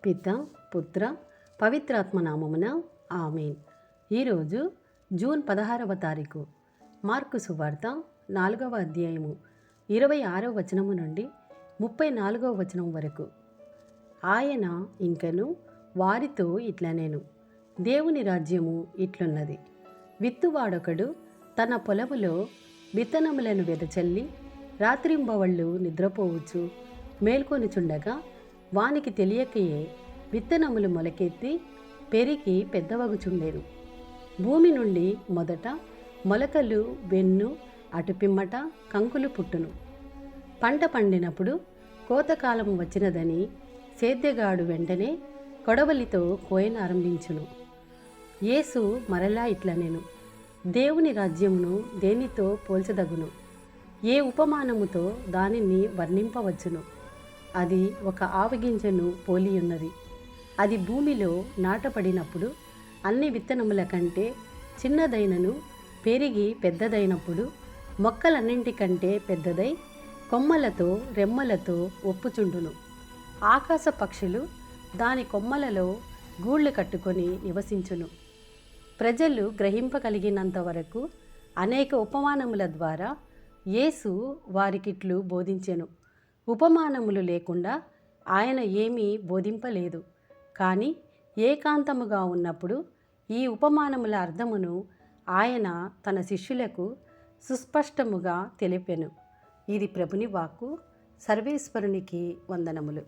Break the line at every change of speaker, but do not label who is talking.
పిత పుత్ర పవిత్రాత్మ నామమున ఆమేన్. ఈరోజు జూన్ 16వ తారీఖు. మార్కు సువార్త 4వ అధ్యాయము 26వ వచనము నుండి 34వ వచనం వరకు. ఆయన ఇంకను వారితో ఇట్లనెను, దేవుని రాజ్యము ఇట్లున్నది. విత్తువాడొకడు తన పొలములో విత్తనములను వెదచల్లి రాత్రింబవళ్ళు నిద్రపోవచ్చు మేల్కొనుచుండగా వానికి తెలియకయే విత్తనములు మొలకెత్తి పెరిగి పెద్దవగుచుండెను. భూమి నుండి మొదట మొలకలు, వెన్ను, అటుపిమ్మట కంకులు పుట్టును. పంట పండినప్పుడు కోతకాలం వచ్చినదని సేద్యగాడు వెంటనే కొడవలితో కోయనారంభించును. యేసు మరలా ఇట్లనెను, దేవుని రాజ్యమును దేనితో పోల్చదగును? ఏ ఉపమానముతో దానిని వర్ణింపవచ్చును? అది ఒక ఆవగింజను పోలియున్నది. అది భూమిలో నాటపడినప్పుడు అన్ని విత్తనముల కంటే చిన్నదైనను పెరిగి పెద్దదైనప్పుడు మొక్కలన్నింటికంటే పెద్దదై కొమ్మలతో రెమ్మలతో ఒప్పుచుండును. ఆకాశ పక్షులు దాని కొమ్మలలో గూళ్ళు కట్టుకొని నివసించును. ప్రజలు గ్రహింపగలిగినంత వరకు అనేక ఉపమానముల ద్వారా యేసు వారికిట్లు బోధించెను. ఉపమానములు లేకుండా ఆయన ఏమీ బోధింపలేదు. కానీ ఏకాంతముగా ఉన్నప్పుడు ఈ ఉపమానముల అర్థమును ఆయన తన శిష్యులకు సుస్పష్టముగా తెలిపెను. ఇది ప్రభుని వాక్కు. సర్వేశ్వరునికి వందనములు.